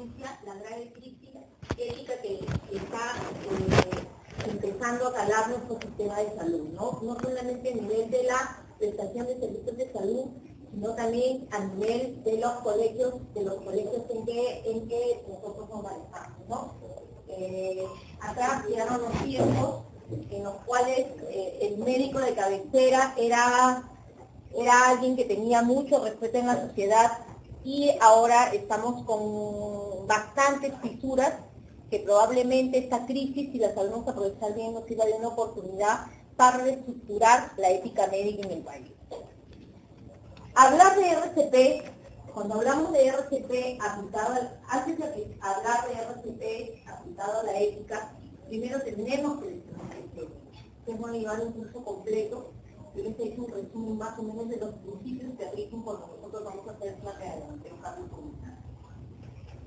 evidencia la grave crisis ética que está empezando a calar nuestro sistema de salud, ¿no? No solamente a nivel de la prestación de servicios de salud, sino también a nivel de los colegios en que nosotros nos manejamos, ¿no? Acá llegaron los tiempos en los cuales el médico de cabecera era alguien que tenía mucho respeto en la sociedad, y ahora estamos con bastantes fisuras que probablemente esta crisis, si la sabemos aprovechar bien, nos sirva de una oportunidad para reestructurar la ética médica en el país. Hablar de RCP, cuando hablamos de RCP aplicado, antes de hablar de RCP aplicado a la ética, primero tenemos que hemos llevado un curso completo, pero este es un resumen más o menos de los principios que rigen cuando nosotros vamos a hacer la de un cambio comunitario.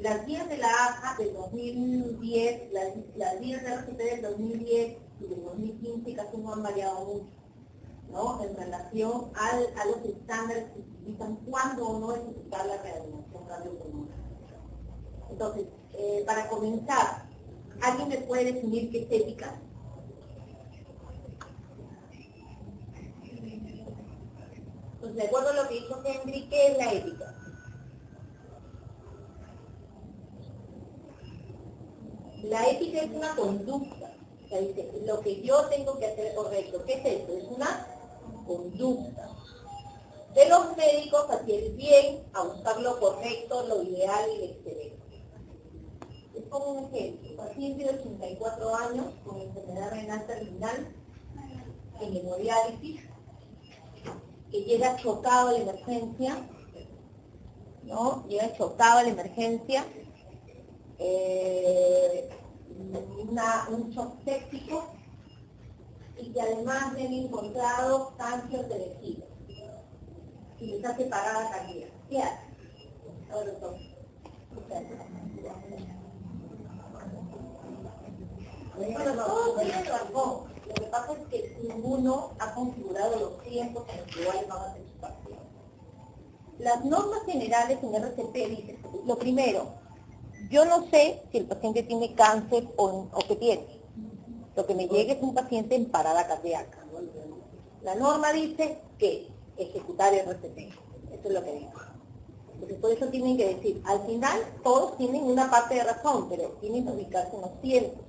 Las guías de la AJA del 2010, las guías de RCP del 2010 y del 2015 casi no han variado mucho, ¿no? En relación a los estándares que se utilizan cuando o no ejecutar la reanimación cardiopulmonar. Entonces, para comenzar, ¿alguien me puede definir qué es ética? Pues de acuerdo a lo que dijo Henry, ¿qué es la ética? La ética es una conducta. O sea, dice, lo que yo tengo que hacer es correcto. ¿Qué es eso? Es una conducta de los médicos hacia el bien, a buscar lo correcto, lo ideal y lo excelente. Es como un ejemplo, un paciente de 84 años con enfermedad renal terminal en hemodiálisis, que llega chocado a la emergencia, ¿no? Llega chocado a la emergencia, un shock séptico, y que además le han encontrado cáncer de vejiga y les hace parada cardíaca. ¿Qué hace? Ahora todo tiene razón. Lo que pasa es que ninguno ha configurado los tiempos en los que igual van a hacer su partido. Las normas generales en RCP dicen, lo primero, yo no sé si el paciente tiene cáncer o qué tiene. Lo que me llega es un paciente en parada cardíaca. La norma dice que ejecutar RCP. Eso es lo que dice. Entonces, por eso tienen que decir, al final todos tienen una parte de razón, pero tienen que ubicarse en los tiempos.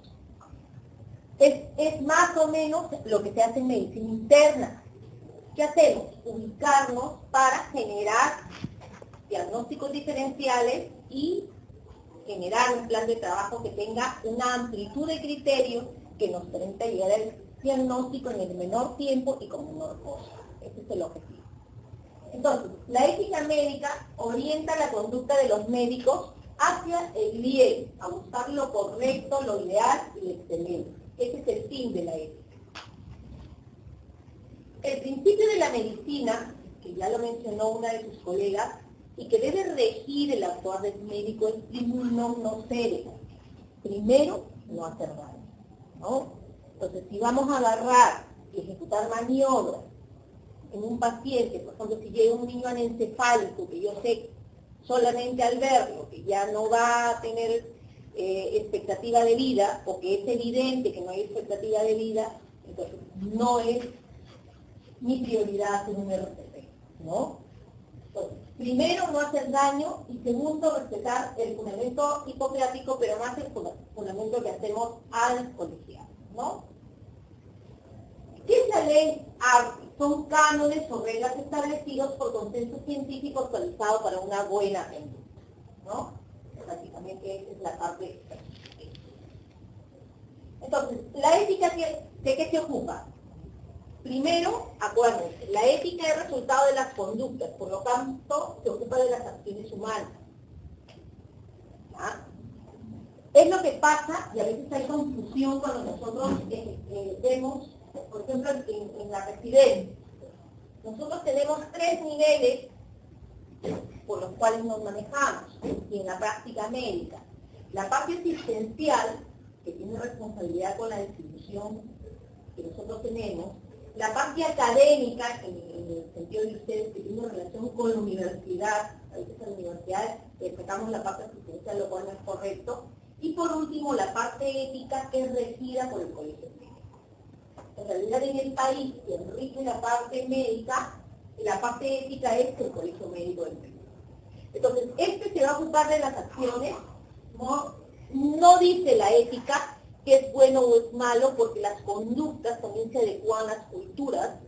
Es más o menos lo que se hace en medicina interna. ¿Qué hacemos? Ubicarnos para generar diagnósticos diferenciales y generar un plan de trabajo que tenga una amplitud de criterios que nos permita llegar al diagnóstico en el menor tiempo y con menor costo. Ese es el objetivo. Entonces, la ética médica orienta la conducta de los médicos hacia el bien, a buscar lo correcto, lo ideal y lo excelente. Ese es el fin de la ética. El principio de la medicina, que ya lo mencionó una de sus colegas, y que debe regir el actuar del médico es primum non nocere. Primero, no hacer daño, ¿no? Entonces, si vamos a agarrar y ejecutar maniobras en un paciente, por ejemplo, si llega un niño anencefálico, que yo sé solamente al verlo, que ya no va a tener expectativa de vida, o que es evidente que no hay expectativa de vida, entonces no es mi prioridad hacer un RCP, ¿no? Entonces, primero, no hacer daño, y segundo, respetar el fundamento hipocrático, pero más el fundamento que hacemos al colegiado, ¿no? ¿Qué es la ley ARPI? Son cánones o reglas establecidos por consenso científico actualizado para una buena conducta, ¿no? Prácticamente esa es la parte. Entonces, la ética, ¿de qué se ocupa? Primero, acuérdense, la ética es resultado de las conductas, por lo tanto, se ocupa de las acciones humanas. ¿Ah? Es lo que pasa, y a veces hay confusión cuando nosotros vemos, por ejemplo, en la residencia. Nosotros tenemos 3 niveles por los cuales nos manejamos, y en la práctica médica. La parte asistencial, que tiene responsabilidad con la distribución que nosotros tenemos, La parte académica, en el sentido de ustedes que tienen relación con la universidad, a veces en la universidad sacamos la parte asistencial, lo cual no es correcto. Y por último, la parte ética que es regida por el colegio médico. En realidad en el país que rige la parte médica, la parte ética es el colegio médico del Perú. Entonces, este se va a ocupar de las acciones, no dice la ética que es bueno o es malo, porque las conductas también se adecuan a las culturas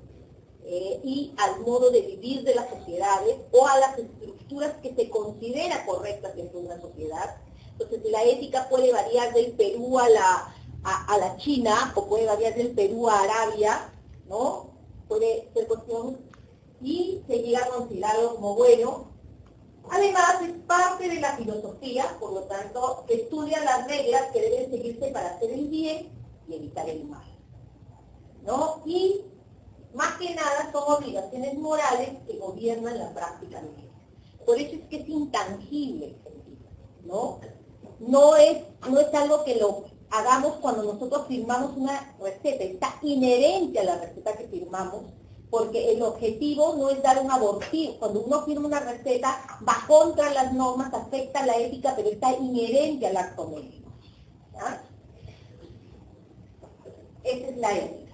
y al modo de vivir de las sociedades o a las estructuras que se considera correctas dentro de una sociedad. Entonces, la ética puede variar del Perú a la China, o puede variar del Perú a Arabia, ¿no? Puede ser cuestión, y se llega a considerarlo como bueno. Además, es parte de la filosofía, por lo tanto, que estudia las reglas que deben seguirse para hacer el bien y evitar el mal, ¿no? Y, más que nada, son obligaciones morales que gobiernan la práctica de vida. Por eso es que es intangible el sentido, ¿no? No es algo que lo hagamos cuando nosotros firmamos una receta, está inherente a la receta que firmamos, porque el objetivo no es dar un abortivo. Cuando uno firma una receta, va contra las normas, afecta la ética, pero está inherente al acto médico. ¿Ya? Esa es la ética.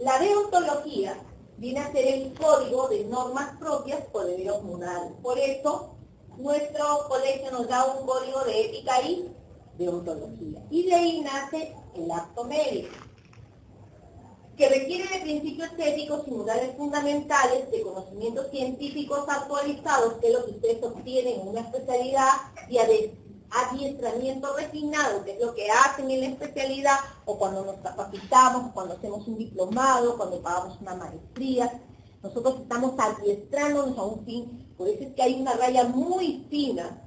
La deontología viene a ser el código de normas propias por deberes morales. Por eso, nuestro colegio nos da un código de ética y deontología. Y de ahí nace el acto médico, que requiere de principios éticos y morales fundamentales, de conocimientos científicos actualizados, que es lo que ustedes obtienen en una especialidad, y adiestramiento refinado, que es lo que hacen en la especialidad, o cuando nos capacitamos, cuando hacemos un diplomado, cuando pagamos una maestría. Nosotros estamos adiestrándonos a un fin. Por eso es que hay una raya muy fina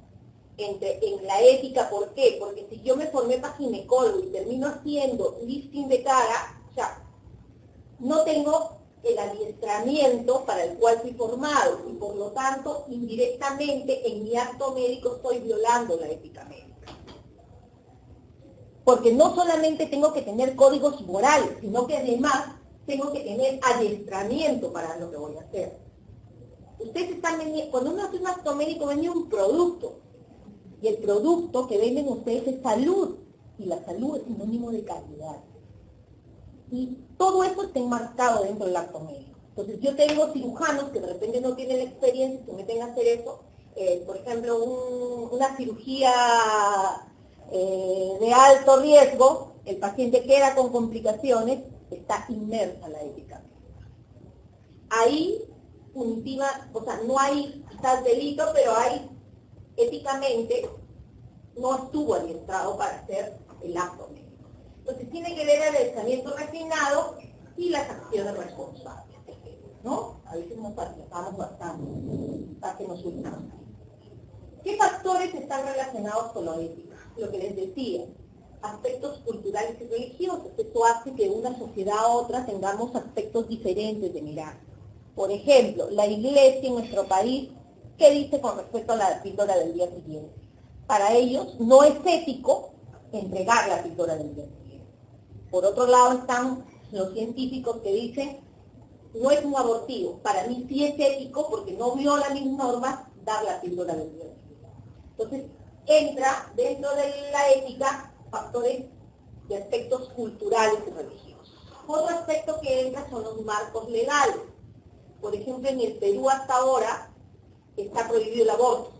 en la ética. ¿Por qué? Porque si yo me formé para ginecólogo y termino haciendo lifting de cara, o sea, no tengo el adiestramiento para el cual fui formado, y por lo tanto, indirectamente, en mi acto médico estoy violando la ética médica. Porque no solamente tengo que tener códigos morales, sino que además tengo que tener adiestramiento para lo que voy a hacer. Ustedes están vendiendo, cuando uno hace un acto médico, vende un producto, y el producto que venden ustedes es salud, y la salud es sinónimo de calidad. Y todo eso está enmarcado dentro del acto médico. Entonces, yo tengo cirujanos que de repente no tienen la experiencia, se meten a hacer eso. Por ejemplo, una cirugía de alto riesgo, el paciente queda con complicaciones, está inmersa la ética médica. Ahí, punitiva, o sea, no hay quizás delito, pero hay, éticamente, no estuvo adiestrado para hacer el acto médico. Entonces tiene que ver el adiestramiento refinado y las acciones responsables, ¿no? A veces nos participamos bastante para que nos unamos. ¿Qué factores están relacionados con la ética? Lo que les decía, aspectos culturales y religiosos. Esto hace que de una sociedad a otra tengamos aspectos diferentes de mirar. Por ejemplo, la iglesia en nuestro país, ¿qué dice con respecto a la píldora del día siguiente? Para ellos no es ético entregar la píldora del día siguiente. Por otro lado están los científicos que dicen, no es un abortivo, para mí sí es ético porque no viola mis normas dar la píldora del día siguiente. Entonces, entra dentro de la ética factores de aspectos culturales y religiosos. Otro aspecto que entra son los marcos legales. Por ejemplo, en el Perú hasta ahora está prohibido el aborto.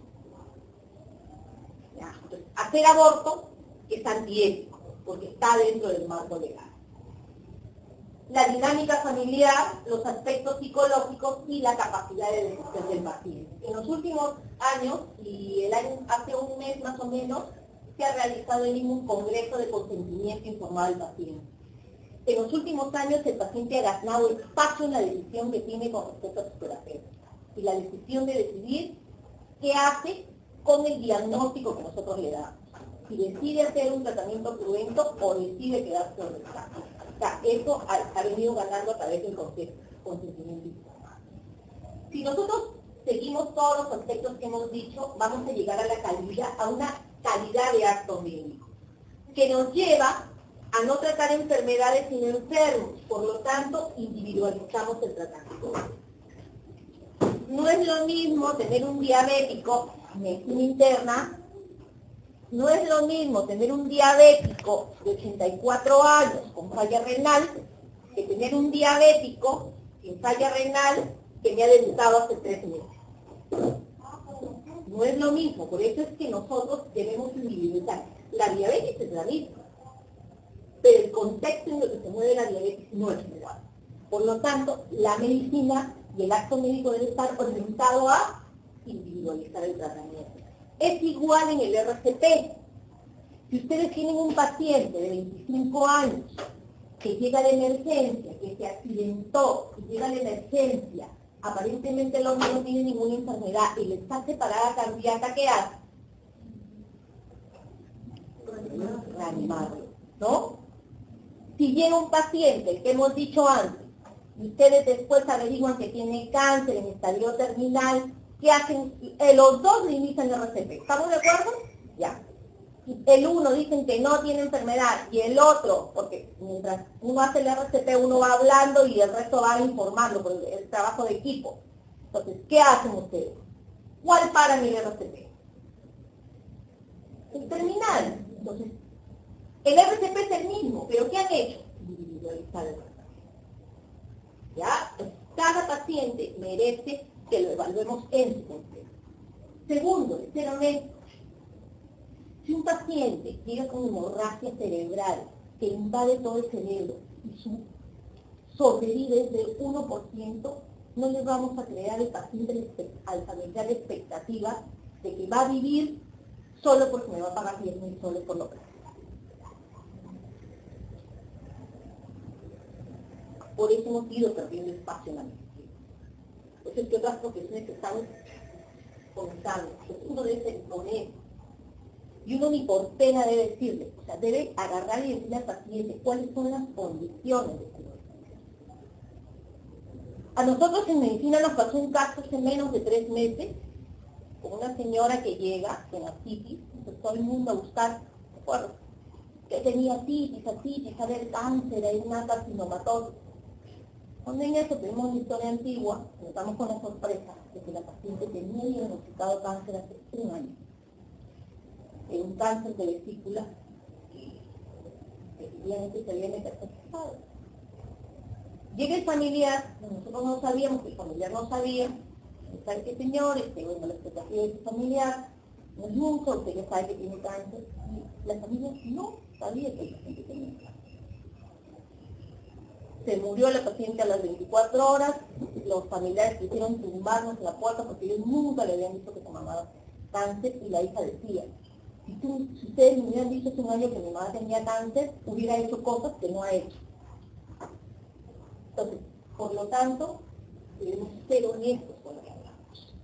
Entonces, hacer aborto es antiético, porque está dentro del marco legal. La dinámica familiar, los aspectos psicológicos y la capacidad de decisión del paciente. En los últimos años, y hace un mes más o menos, se ha realizado un congreso de consentimiento informado del paciente. En los últimos años el paciente ha ganado espacio en la decisión que tiene con respecto a su terapeuta. Y la decisión de decidir qué hace con el diagnóstico que nosotros le damos. Si decide hacer un tratamiento cruento o decide quedarse donde está. O sea, eso ha venido ganando a través del consentimiento informado. Si nosotros seguimos todos los aspectos que hemos dicho, vamos a llegar a una calidad de acto médico, que nos lleva a no tratar enfermedades sin enfermos, por lo tanto, individualizamos el tratamiento. No es lo mismo tener un diabético en medicina interna, no es lo mismo tener un diabético de 84 años con falla renal que tener un diabético sin falla renal que me ha debutado hace 3 meses. No es lo mismo, por eso es que nosotros debemos individualizar. La diabetes es la misma, pero el contexto en el que se mueve la diabetes no es igual. Por lo tanto, la medicina y el acto médico debe estar orientado a individualizar el tratamiento. Es igual en el RCP. Si ustedes tienen un paciente de 25 años que llega de emergencia, que se accidentó, que llega de emergencia, aparentemente el hombre no tiene ninguna enfermedad y le está separada cardíaca, ¿qué hace? Reanimarlo, ¿no? Si llega un paciente, que hemos dicho antes, y ustedes después averiguan que tiene cáncer en estadio terminal, ¿qué hacen? Los dos le inician el RCP. ¿Estamos de acuerdo? Ya. El uno dicen que no tiene enfermedad y el otro, porque mientras uno hace el RCP uno va hablando y el resto va informando por el trabajo de equipo. Entonces, ¿qué hacen ustedes? ¿Cuál paran el RCP? El terminal. Entonces, el RCP es el mismo, pero ¿qué han hecho? Individualizar el tratamiento. ¿Ya? Cada paciente merece que lo evaluemos en su contexto. Segundo, ser honesto. Si un paciente llega con hemorragia cerebral que invade todo el cerebro y su sobrevida es del 1%, no le vamos a crear al paciente, al familiar la expectativa de que va a vivir solo porque me va a pagar 10.000 soles por la operación. Por eso hemos ido perdiendo espacio en la medicina. Por eso que otras profesiones están comenzando. Uno debe ser honesto. Y uno ni por pena debe decirle, o sea, debe agarrar y decirle al paciente cuáles son las condiciones de salud. A nosotros en medicina nos pasó un caso hace menos de 3 meses, con una señora que llega con ascitis, entonces todo el mundo a buscar, recuerdo, que tenía ascitis, a ver cáncer, hay una carcinomatosis. Cuando en eso tenemos una historia antigua, nos damos con la sorpresa de que la paciente tenía diagnosticado cáncer hace 1 año. Un cáncer de vesícula y efectivamente se había metastatizado. Llega el familiar, nosotros no sabíamos, que el familiar no sabía, ¿sabe qué señor? Bueno, la expectativa de su familiar no es mucho, usted ya sabe que tiene cáncer, y la familia no sabía que el paciente tenía cáncer. Se murió la paciente a las 24 horas, los familiares quisieron tumbarnos la puerta porque ellos nunca le habían dicho que su mamá cáncer, y la hija decía, si ustedes me hubieran dicho hace 1 año que mi mamá tenía cáncer, hubiera hecho cosas que no ha hecho. Entonces, por lo tanto, debemos ser honestos con lo que hablamos.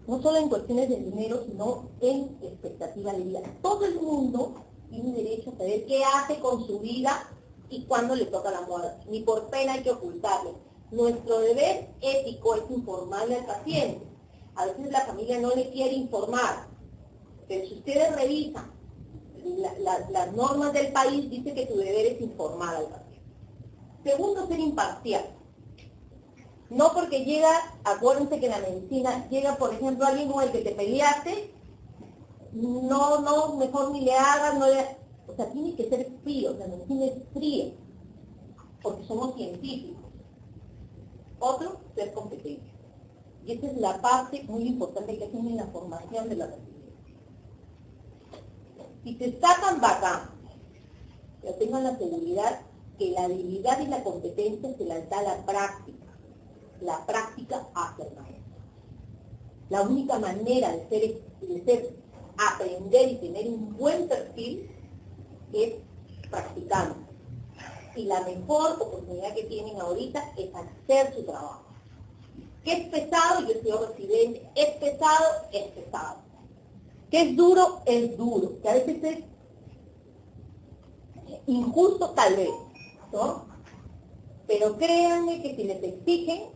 No solo en cuestiones de dinero, sino en expectativa de vida. Todo el mundo tiene derecho a saber qué hace con su vida y cuándo le toca la muerte. Ni por pena hay que ocultarle. Nuestro deber ético es informarle al paciente. A veces la familia no le quiere informar. Pero si ustedes revisan las normas del país, dice que tu deber es informar al paciente. Segundo, ser imparcial. No porque llega, acuérdense que en la medicina llega, por ejemplo, alguien con el que te peleaste, no, mejor ni le hagas, o sea, tiene que ser frío, la medicina es fría, porque somos científicos. Otro, ser competente. Y esa es la parte muy importante que tiene la formación de la medicina. Si te sacan bacán, pero tengan la seguridad que la habilidad y la competencia se las da la práctica. La práctica hace el maestro. La única manera de aprender y tener un buen perfil es practicando. Y la mejor oportunidad que tienen ahorita es hacer su trabajo. ¿Qué es pesado? Yo soy residente. ¿Es pesado? Es pesado. ¿Que es duro? Es duro. Que a veces es injusto tal vez, ¿no? Pero créanme que si les exigen,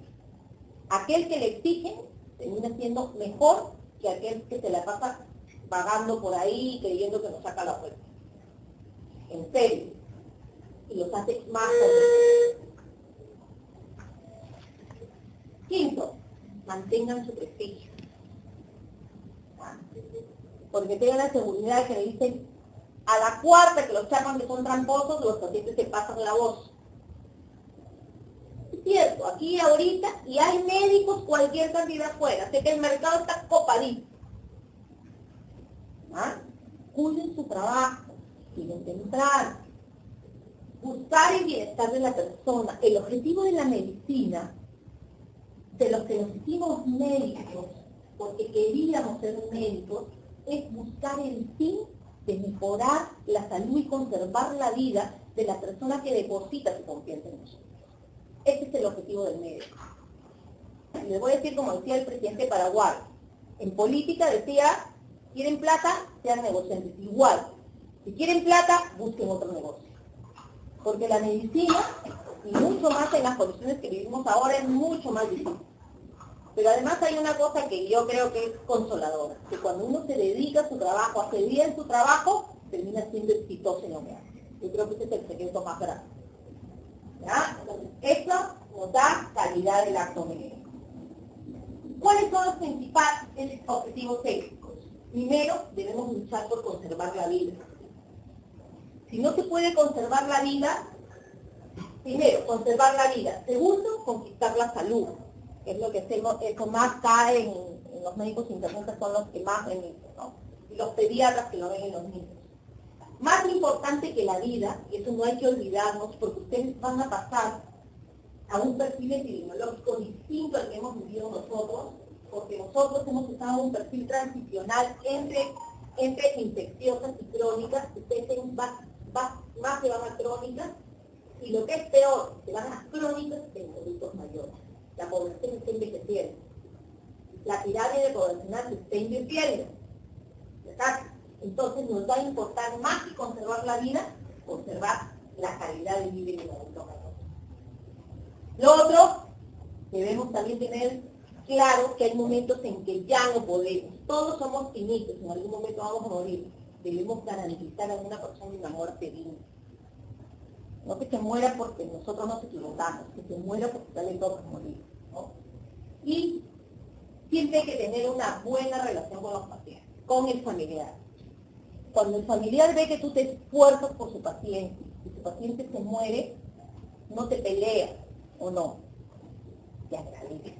aquel que le exigen termina siendo mejor que aquel que se la pasa vagando por ahí creyendo que nos saca la vuelta. en serio, y los hace más competitivos. Quinto, mantengan su prestigio. Porque tengan la seguridad que le dicen a la cuarta que los chapan que son tramposos, los pacientes se pasan la voz. Es cierto, aquí ahorita, y hay médicos cualquier cantidad fuera, sé que el mercado está copadito. Cuiden su trabajo, tienen que entrar, buscar el bienestar de la persona. El objetivo de la medicina, de los que nos hicimos médicos, porque queríamos ser médicos, es buscar el fin de mejorar la salud y conservar la vida de la persona que deposita su confianza en nosotros. Ese es el objetivo del médico. Y les voy a decir, como decía el presidente Paraguay, en política decía, ¿quieren plata? Sean negociantes. Igual, si quieren plata, busquen otro negocio. Porque la medicina, y mucho más en las condiciones que vivimos ahora, es mucho más difícil. Pero además hay una cosa que yo creo que es consoladora, que cuando uno se dedica a su trabajo, hace bien su trabajo, termina siendo exitoso en lo que hace. Yo creo que ese es el secreto más grande. ¿Ya? Entonces, esto nos da calidad del acto médico. ¿Cuáles son los principales objetivos éticos? Primero, debemos luchar por conservar la vida. Si no se puede conservar la vida, primero, conservar la vida. Segundo, conquistar la salud. Es lo que hacemos, eso más cae en los médicos internistas, son los que más ven esto, ¿no? Y los pediatras que lo ven en los niños. Más importante que la vida, y eso no hay que olvidarnos, porque ustedes van a pasar a un perfil epidemiológico distinto al que hemos vivido nosotros, porque nosotros hemos estado en un perfil transicional entre infecciosas y crónicas, ustedes más se van a crónicas, y lo que es peor, se van a crónicas en adultos mayores. La población está envejeciendo. La pirámide poblacional se está invirtiendo. ¿Verdad? Entonces nos va a importar más que conservar la vida, conservar la calidad de vida del adulto mayor. Lo otro, debemos también tener claro que hay momentos en que ya no podemos. Todos somos finitos, en algún momento vamos a morir. Debemos garantizar a una persona una muerte digna. No que se muera porque nosotros nos equivocamos, que se muera porque tal vez toca morir, ¿no? Y siempre hay que tener una buena relación con los pacientes, con el familiar. Cuando el familiar ve que tú te esfuerzas por su paciente, y su paciente se muere, no te pelea, ¿o no? Te agradece.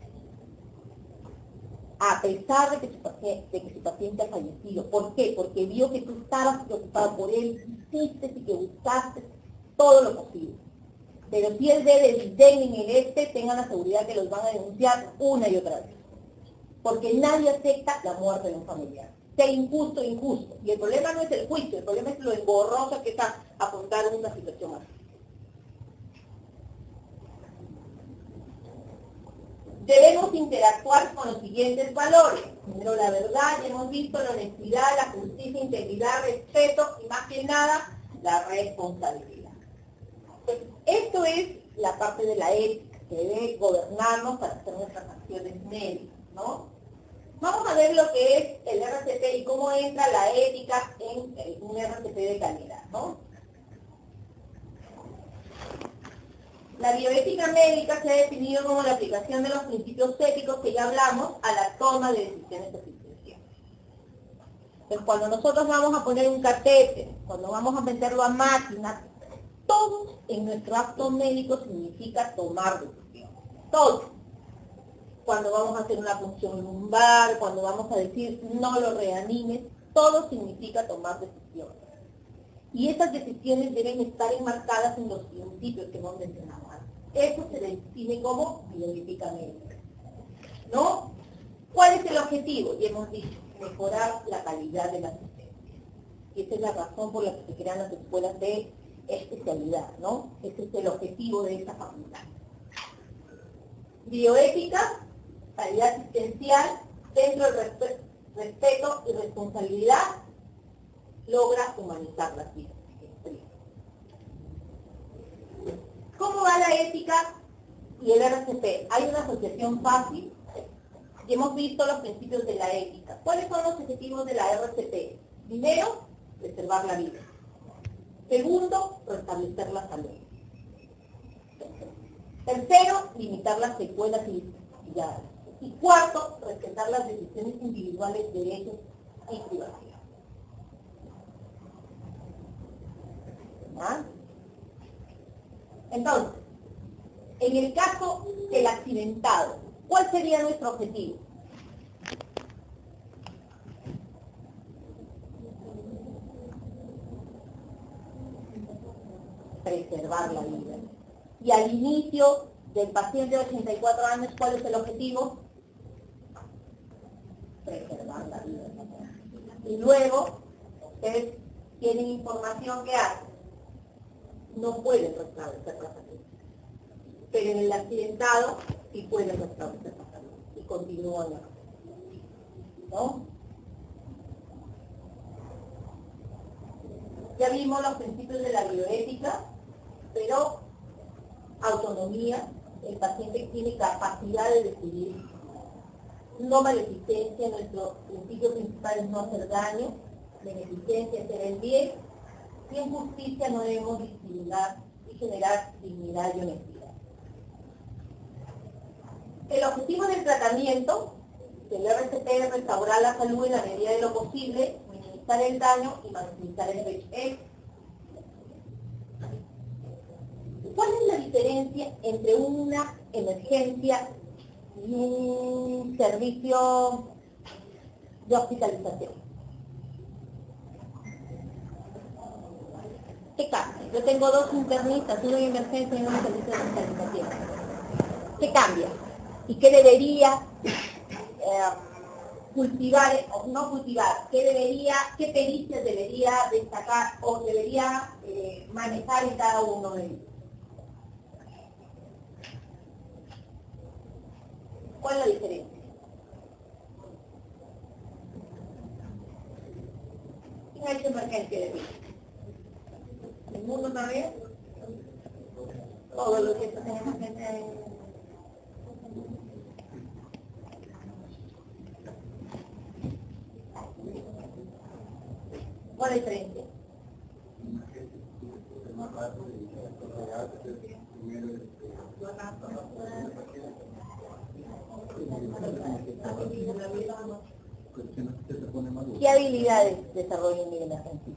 A pesar de que su paciente ha fallecido. ¿Por qué? Porque vio que tú estabas preocupado por él, hiciste y que buscaste todo lo posible. Pero si él ve del desdén en tengan la seguridad que los van a denunciar una y otra vez. Porque nadie acepta la muerte de un familiar. Sea injusto, injusto. Y el problema no es el juicio, el problema es lo engorroso que está afrontar una situación así. Debemos interactuar con los siguientes valores. Primero, la verdad, ya hemos visto la honestidad, la justicia, integridad, respeto y más que nada, la responsabilidad. Esto es la parte de la ética que debe gobernarnos para hacer nuestras acciones médicas, ¿no? Vamos a ver lo que es el RCP y cómo entra la ética en un RCP de calidad, ¿no? La bioética médica se ha definido como la aplicación de los principios éticos que ya hablamos a la toma de decisiones asistenciales. Entonces, cuando nosotros vamos a poner un catéter, cuando vamos a meterlo a máquina, todo en nuestro acto médico significa tomar decisiones. Todo. Cuando vamos a hacer una punción lumbar, cuando vamos a decir no lo reanimes, todo significa tomar decisiones. Y esas decisiones deben estar enmarcadas en los principios que hemos mencionado antes. Eso se define como bioética médica. ¿No? ¿Cuál es el objetivo? Y hemos dicho, mejorar la calidad de la asistencia. Y esa es la razón por la que se crean las escuelas de especialidad, ¿no? Ese es el objetivo de esta facultad. Bioética, calidad asistencial, dentro del respeto y responsabilidad, logra humanizar las vidas. ¿Cómo va la ética y el RCP? Hay una asociación fácil y hemos visto los principios de la ética. ¿Cuáles son los objetivos de la RCP? Primero, preservar la vida. Segundo, restablecer la salud. Tercero, limitar las secuelas y discapacidades. Y cuarto, respetar las decisiones individuales, derechos y privacidad. ¿Ah? Entonces, en el caso del accidentado, ¿cuál sería nuestro objetivo? Preservar la vida. Y al inicio del paciente de 84 años, ¿cuál es el objetivo? Preservar la vida. Y luego, ustedes tienen información que hace. No pueden restablecer la salud. Pero en el accidentado sí pueden restablecer la salud. Y continúan. ¿No? Ya vimos los principios de la bioética, pero autonomía, el paciente tiene capacidad de decidir, no maleficencia, nuestro principio principal es no hacer daño, beneficencia, hacer el bien, y en justicia no debemos discriminar y generar dignidad y honestidad. El objetivo del tratamiento del RCP es restaurar la salud en la medida de lo posible, minimizar el daño y maximizar el beneficio. ¿Cuál es la diferencia entre una emergencia y un servicio de hospitalización? ¿Qué cambia? Yo tengo dos internistas, uno en emergencia y uno en servicio de hospitalización. ¿Qué cambia? ¿Y qué debería cultivar o no cultivar? ¿Qué pericias debería destacar o debería manejar en cada uno de ellos? ¿Cuál es la diferencia? ¿Quién ha hecho emergencia de vida? ¿Ninguno todavía? Todos los que están en emergencia. ¿Cuál es la diferencia? ¿Qué habilidades desarrolla en la emergencia?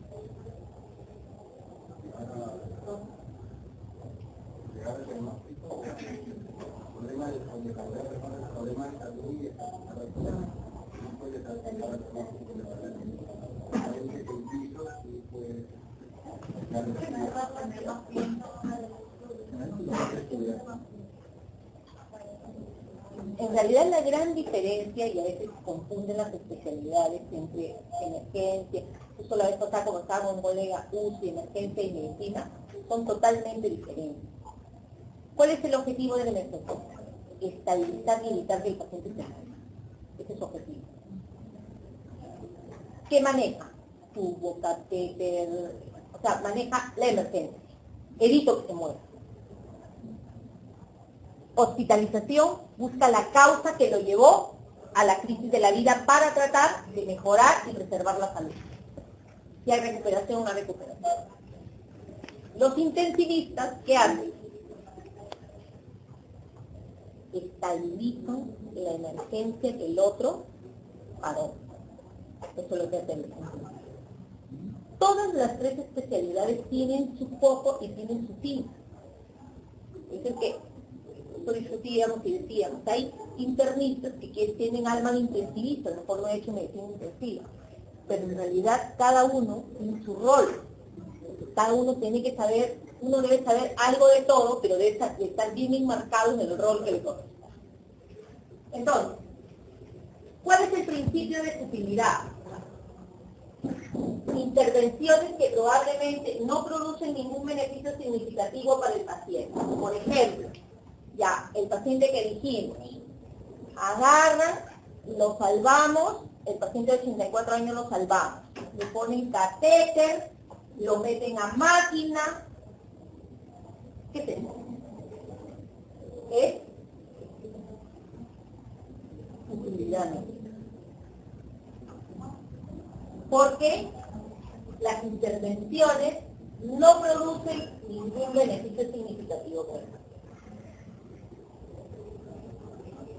En realidad la gran diferencia, y a veces confunden las especialidades entre emergencia, justo la vez pasada como estaba con un colega UCI, emergencia y medicina, son totalmente diferentes. ¿Cuál es el objetivo de la emergencia? Estabilizar y evitar que el paciente se muera. Ese es su objetivo. ¿Qué maneja? Tubo, catéter, o sea, maneja la emergencia. Evito que se muera. Hospitalización busca la causa que lo llevó a la crisis de la vida para tratar de mejorar y preservar la salud. Si hay recuperación, una recuperación. Los intensivistas, ¿qué hacen? Estabilizan la emergencia que el otro paró. Eso es lo que hace el intensivista. Todas las tres especialidades tienen su foco y tienen su fin. Es el que discutíamos y decíamos, hay internistas que tienen alma de intensivista, a lo mejor no he hecho medicina intensiva, pero en realidad cada uno tiene su rol. Cada uno tiene que saber, uno debe saber algo de todo, pero debe estar bien enmarcado en el rol que le toca. Entonces, ¿cuál es el principio de utilidad? Intervenciones que probablemente no producen ningún beneficio significativo para el paciente. Por ejemplo, ya, el paciente que dijimos, agarran, lo salvamos, el paciente de 84 años lo salvamos, le ponen catéter, lo meten a máquina, ¿qué tenemos? Es utilidad médica. Porque las intervenciones no produce ningún beneficio significativo para el paciente.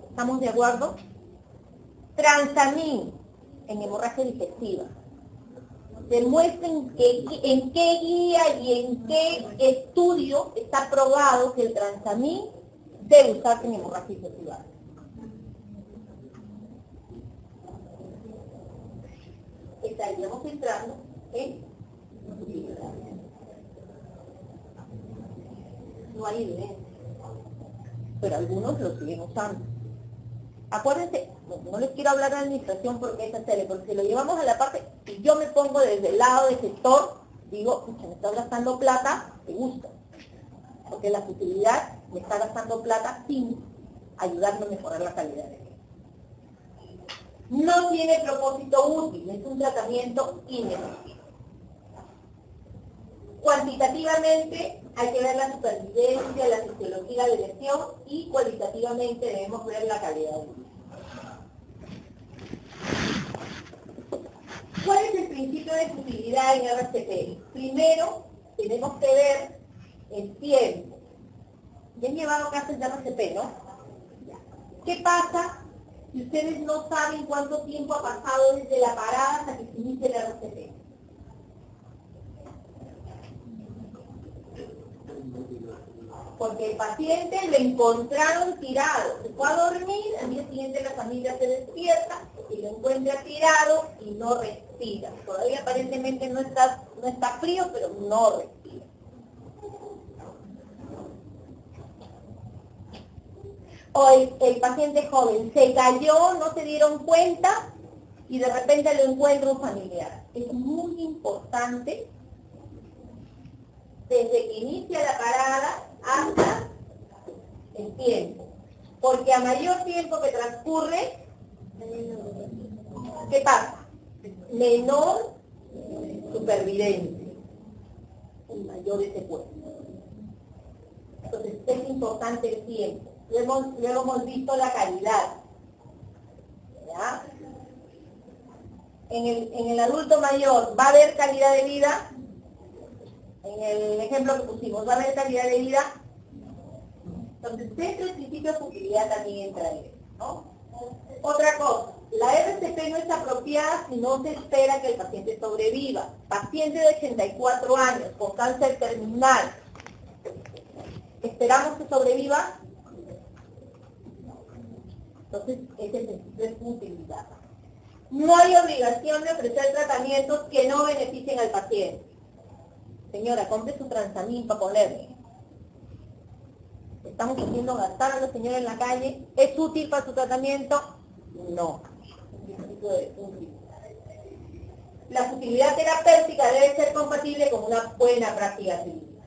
¿Estamos de acuerdo? Transamin en hemorragia digestiva. Demuestren en qué guía y en qué estudio está probado que el transamin debe usarse en hemorragia digestiva. Estaríamos entrando en no hay evidencia, pero algunos lo siguen usando. Acuérdense, no les quiero hablar de administración porque es serio, porque si lo llevamos a la parte, si yo me pongo desde el lado del sector, digo, me está gastando plata, te gusta. Porque la futilidad me está gastando plata sin ayudarme a mejorar la calidad de vida. No tiene propósito útil, es un tratamiento inefectivo. Cuantitativamente hay que ver la supervivencia, la fisiología de lesión y cualitativamente debemos ver la calidad de vida. ¿Cuál es el principio de futilidad en RCP? Primero, tenemos que ver el tiempo. Ya han llevado clases de RCP, ¿no? ¿Qué pasa si ustedes no saben cuánto tiempo ha pasado desde la parada hasta que se inicie el RCP? Porque el paciente lo encontraron tirado, se fue a dormir, al día siguiente la familia se despierta y lo encuentra tirado y no respira. Todavía aparentemente no está frío, pero no respira. O el paciente joven se cayó, no se dieron cuenta y de repente lo encuentra un familiar. Es muy importante desde que inicia la parada hasta el tiempo. Porque a mayor tiempo que transcurre, ¿qué pasa? Menor supervivencia y mayores secuelas. Entonces es importante el tiempo. Luego hemos visto la calidad. ¿Ya? En el adulto mayor, ¿va a haber calidad de vida? En el ejemplo que pusimos, ¿va a haber calidad de vida? Entonces, dentro del principio de futilidad también entra ahí, ¿no? Otra cosa, la RCP no es apropiada si no se espera que el paciente sobreviva. Paciente de 84 años con cáncer terminal, ¿esperamos que sobreviva? Entonces, ese es el principio de futilidad. No hay obligación de ofrecer tratamientos que no beneficien al paciente. Señora, compre su transamin para ponerle. Estamos haciendo gastar a la señora en la calle. ¿Es útil para su tratamiento? No. La futilidad terapéutica debe ser compatible con una buena práctica clínica.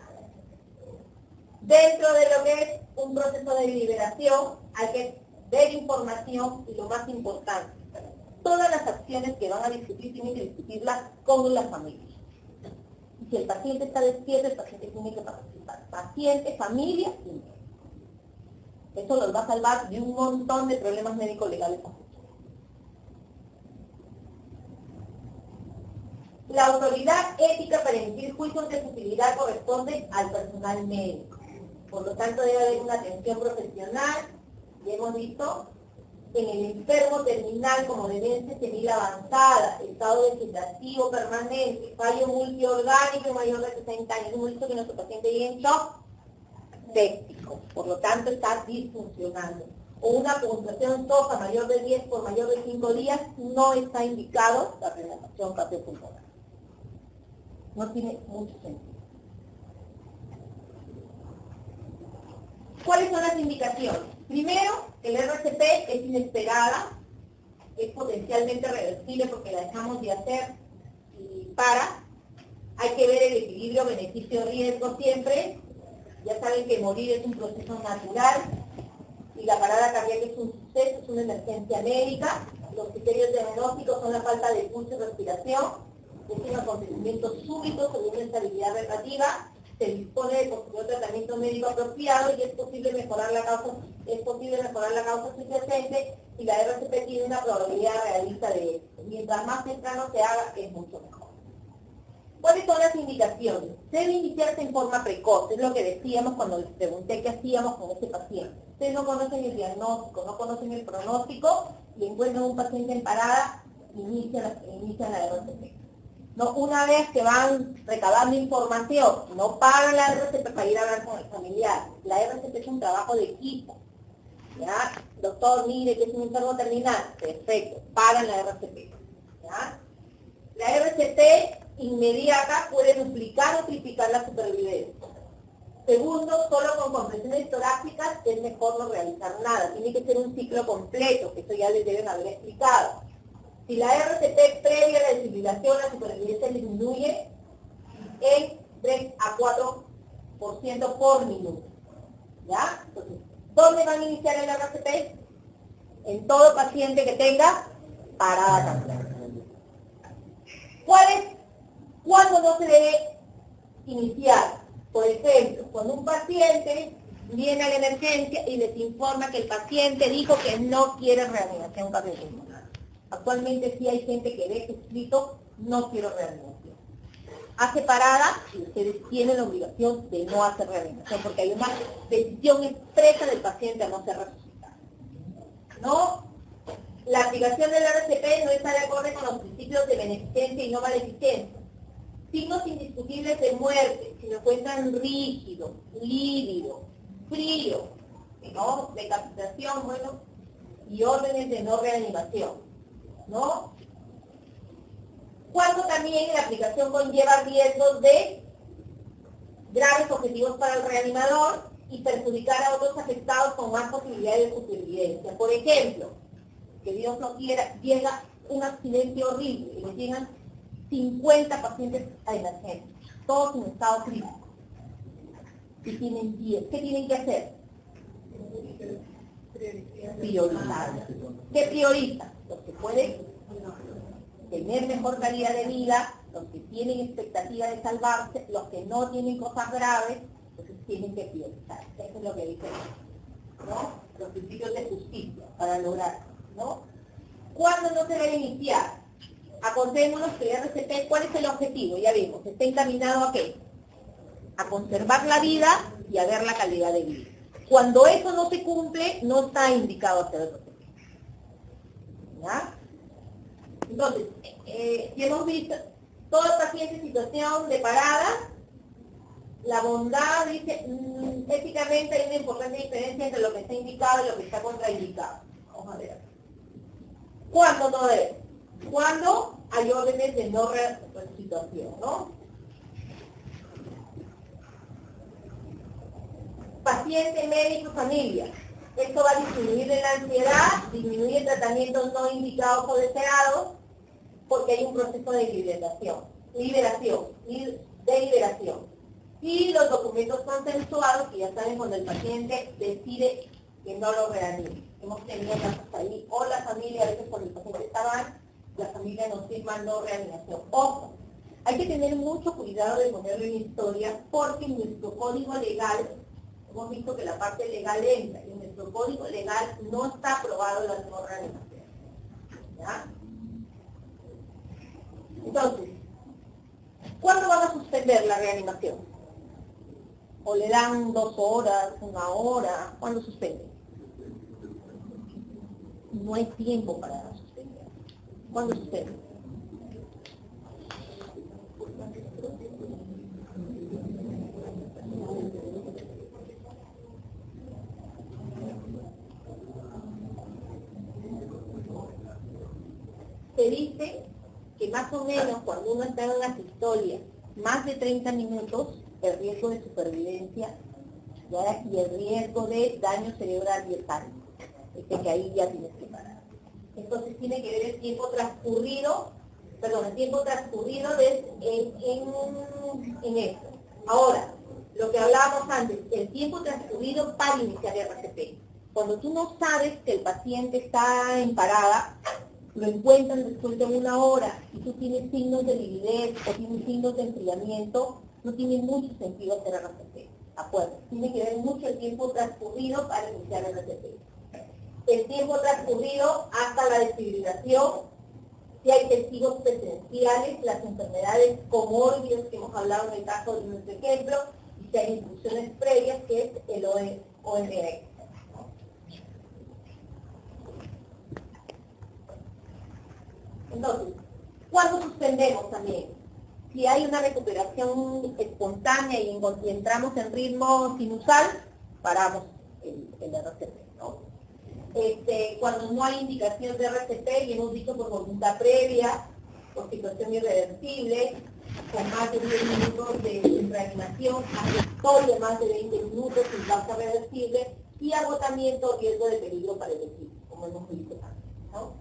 Dentro de lo que es un proceso de liberación, hay que ver información y lo más importante, todas las acciones que van a discutir tienen que discutirlas con la familia. Si el paciente está despierto, el paciente tiene que participar. Paciente, familia, sí. Eso los va a salvar de un montón de problemas médico-legales. La autoridad ética para emitir juicios de futilidad corresponde al personal médico. Por lo tanto, debe haber una atención profesional. Y hemos visto en el enfermo terminal como demencia senil avanzada, estado vegetativo permanente, fallo multiorgánico mayor de 60 años. Hemos visto que nuestro paciente viene en shock séptico, por lo tanto está disfuncionando. O una puntuación SOFA mayor de 10 por mayor de 5 días, no está indicado la relatación cardiopulmonar. No tiene mucho sentido. ¿Cuáles son las indicaciones? Primero, el RCP es inesperada, es potencialmente reversible porque la dejamos de hacer y hay que ver el equilibrio beneficio-riesgo siempre. Ya saben que morir es un proceso natural y la parada cardíaca es un suceso, es una emergencia médica. Los criterios diagnósticos son la falta de pulso y respiración, es un acontecimiento súbito según la estabilidad relativa. Se dispone de posterior tratamiento médico apropiado y es posible mejorar la causa subyacente y la RCP tiene una probabilidad realista de éxito. Mientras más temprano se haga, es mucho mejor. ¿Cuáles son las indicaciones? Debe iniciarse en forma precoz, es lo que decíamos cuando les pregunté qué hacíamos con este paciente. Ustedes no conocen el diagnóstico, no conocen el pronóstico, y encuentran un paciente en parada, inician la RCP. No, una vez que van recabando información, no paran la RCP para ir a hablar con el familiar. La RCP es un trabajo de equipo. ¿Ya? Doctor, mire que es un enfermo terminal. Perfecto, paran la RCP. ¿Ya? La RCP inmediata puede duplicar o triplicar la supervivencia. Segundo, solo con compresiones torácicas es mejor no realizar nada. Tiene que ser un ciclo completo, que eso ya les deben haber explicado. Si la RCP previa a la desfibrilación, la supervivencia disminuye en 3 a 4% por minuto. ¿Ya? Entonces, ¿dónde van a iniciar el RCP? En todo paciente que tenga parada cardíaca. ¿Cuándo no se debe iniciar? Por ejemplo, cuando un paciente viene a la emergencia y les informa que el paciente dijo que no quiere reanimación cardiopulmonar. Actualmente sí hay gente que deja escrito no quiero reanimación. Hace parada y ustedes tienen la obligación de no hacer reanimación porque hay una decisión expresa del paciente a no ser resucitado. ¿No? La aplicación del RCP no está de acuerdo con los principios de beneficencia y no maleficencia. Signos indiscutibles de muerte, si lo encuentran rígido, lívido, frío, ¿no? Decapitación, bueno, y órdenes de no reanimación, ¿no? Cuando también la aplicación conlleva riesgos de graves objetivos para el reanimador y perjudicar a otros afectados con más posibilidades de supervivencia. Por ejemplo, que Dios no quiera, llega un accidente horrible y le llegan 50 pacientes a emergencia, todos en estado crítico. Y tienen 10. ¿Qué tienen que hacer? Priorizar. ¿Qué prioriza? Los que pueden tener mejor calidad de vida, los que tienen expectativa de salvarse, los que no tienen cosas graves, entonces tienen que priorizar. Eso es lo que dice, ¿no? Los principios de justicia para lograr, ¿no? ¿Cuándo no se debe iniciar? Acordémonos que el RCP, ¿cuál es el objetivo? Ya vimos, está encaminado a qué? A conservar la vida y a ver la calidad de vida. Cuando eso no se cumple, no está indicado hacer RCP. ¿Ya? Entonces, si hemos visto todo paciente en situación de parada, la bondad dice, éticamente hay una importante diferencia entre lo que está indicado y lo que está contraindicado. Vamos a ver. ¿Cuándo no debe? Cuando hay órdenes de no resucitación, ¿no? Paciente, médico, familia. Esto va a disminuir la ansiedad, disminuir tratamientos no indicados o deseados, porque hay un proceso de deliberación. Y los documentos consensuados, que ya saben cuando el paciente decide que no lo reanime. Hemos tenido casos ahí, o la familia, a veces cuando el paciente está mal, la familia nos firma no reanimación. Ojo, hay que tener mucho cuidado de ponerlo en historia, porque en nuestro código legal, hemos visto que la parte legal entra, y en nuestro código legal no está aprobado la no reanimación. ¿Ya? Entonces, ¿cuándo van a suspender la reanimación? ¿O le dan 2 horas, 1 hora? ¿Cuándo suspenden? No hay tiempo para suspender. ¿Cuándo suspenden? Se dice que más o menos cuando uno está en una sistolia más de 30 minutos, el riesgo de supervivencia, ¿ya? Y el riesgo de daño cerebral y hepático. Que ahí ya tienes que parar. Entonces tiene que ver el tiempo transcurrido, en esto. Ahora, lo que hablábamos antes, el tiempo transcurrido para iniciar el RCP. Cuando tú no sabes que el paciente está en parada, lo encuentran después de 1 hora y tú tienes signos de lividez o tienes signos de enfriamiento, no tiene mucho sentido hacer RCP. Acuerdo, tiene que ver mucho el tiempo transcurrido para iniciar el RCP. El tiempo transcurrido hasta la desfibrilación, Si hay testigos presenciales, las enfermedades comórbidas que hemos hablado en el caso de nuestro ejemplo, y si hay instrucciones previas, que es el OMS. Entonces, ¿cuándo suspendemos también? Si hay una recuperación espontánea y entramos en ritmo sinusal, paramos el RCP, ¿no? Cuando no hay indicación de RCP y hemos dicho por voluntad previa, por situación irreversible, con más de 10 minutos de reanimación, de más de 20 minutos sin causa reversible y agotamiento o riesgo de peligro para el equipo, como hemos visto antes, ¿no?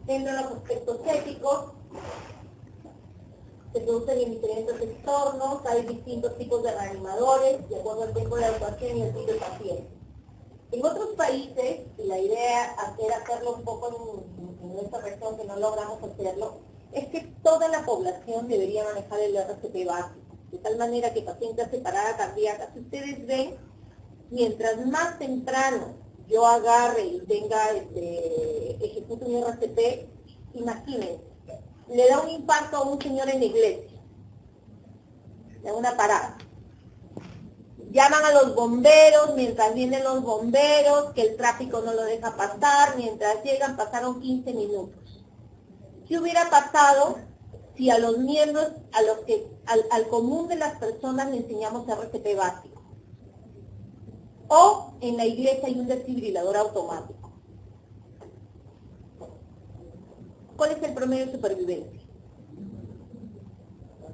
Dentro de los aspectos éticos, se producen en diferentes entornos, hay distintos tipos de reanimadores, de acuerdo al tiempo de actuación y el tipo de paciente. En otros países, y la idea era hacerlo un poco en nuestra región, que no logramos hacerlo, es que toda la población debería manejar el RCP básico, de tal manera que pacientes de parada cardíaca, si ustedes ven, mientras más temprano yo agarre y ejecute un RCP, imagínense, le da un impacto a un señor en la iglesia, en una parada. Llaman a los bomberos, mientras vienen los bomberos, que el tráfico no lo deja pasar, mientras llegan pasaron 15 minutos. ¿Qué hubiera pasado si a los miembros, al común de las personas le enseñamos RCP básico? O en la iglesia hay un desfibrilador automático. ¿Cuál es el promedio de supervivencia?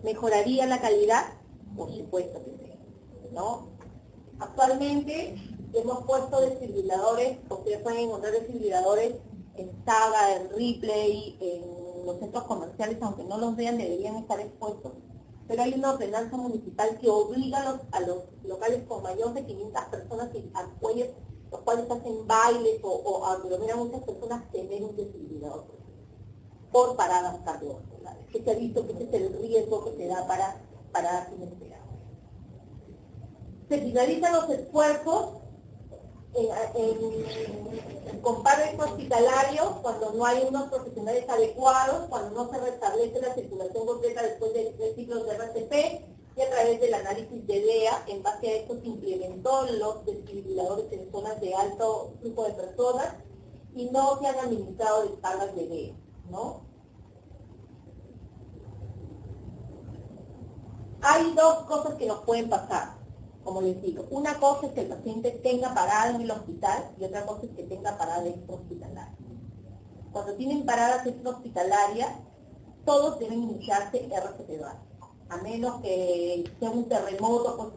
¿Mejoraría la calidad? Por supuesto que sí, ¿no? Actualmente hemos puesto desfibriladores, ustedes pueden encontrar desfibriladores en Saga, en Ripley, en los centros comerciales, aunque no los vean, deberían estar expuestos. Pero hay una ordenanza municipal que obliga a los locales con mayor de 500 personas y los cuales hacen bailes o aglomeran muchas personas, tener un desfibrilador por paradas cardiovasculares, que se ha visto que ese es el riesgo que se da para paradas inesperadas. Se finalizan los esfuerzos con paro hospitalario cuando no hay unos profesionales adecuados, cuando no se restablece la circulación completa después de 3 ciclos de RCP, y a través del análisis de DEA, en base a esto se implementó los desfibriladores en zonas de alto flujo de personas y no se han administrado descargas de DEA, ¿no? Hay dos cosas que nos pueden pasar, como les digo. Una cosa es que el paciente tenga parada en el hospital y otra cosa es que tenga parada extrahospitalaria. Cuando tienen paradas extrahospitalarias, todos deben iniciarse RCP básico. A menos que sea un terremoto, pues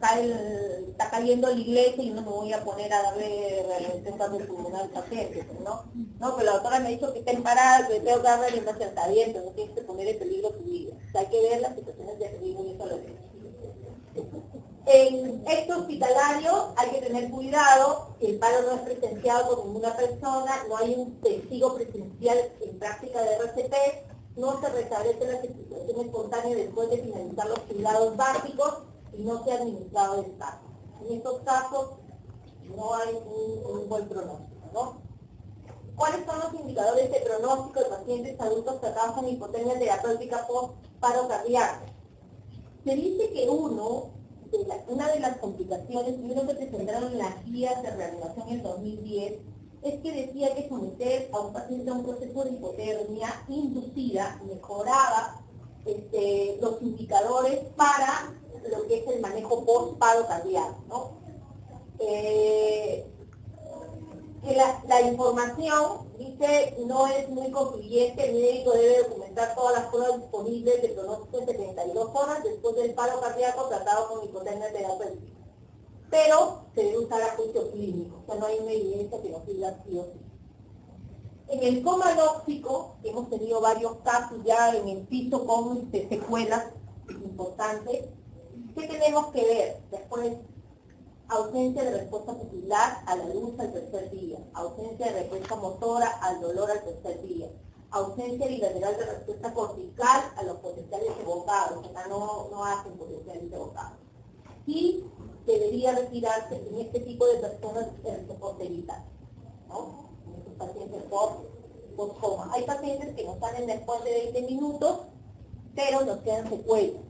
está cayendo la iglesia y no me voy a poner a darle rehabilitación pulmonar al paciente, ¿no? No, pero la doctora me ha dicho que está en parada, que tengo que darle alimentación, está bien, pero no tienes que poner en peligro tu vida. O sea, hay que ver las situaciones de peligro y eso lo que en extrahospitalario hay que tener cuidado, el paro no es presenciado con ninguna persona, no hay un testigo presencial en práctica de RCP, no se restablece la circulación espontánea después de finalizar los cuidados básicos y no se ha administrado el caso. En estos casos no hay un buen pronóstico, ¿no? ¿Cuáles son los indicadores de pronóstico de pacientes adultos tratados con hipotermia terapéutica post-paro cardíaco? Se dice que una de las complicaciones, primero que presentaron en las guías de reanimación en el 2010, es que decía que someter a un paciente a un proceso de hipotermia inducida mejoraba los indicadores para lo que es el manejo post-paro cardíaco, ¿no? Que la información, dice, no es muy concluyente, el médico debe documentar todas las pruebas disponibles de pronóstico en 72 horas después del paro cardíaco tratado con hipotermia terapéutica. Pero se debe usar a juicio clínico, o sea, no hay una evidencia que nos diga sí o sí. En el coma anóxico, hemos tenido varios casos ya en el piso con secuelas importantes. ¿Qué tenemos que ver? Después, ausencia de respuesta pupilar a la luz al tercer día, ausencia de respuesta motora al dolor al tercer día, ausencia bilateral de respuesta cortical a los potenciales evocados, o sea, no hacen potenciales evocados. Y debería retirarse en este tipo de personas el soporte vital, ¿no? En estos pacientes post-coma. Hay pacientes que nos salen después de 20 minutos, pero nos quedan secuelas.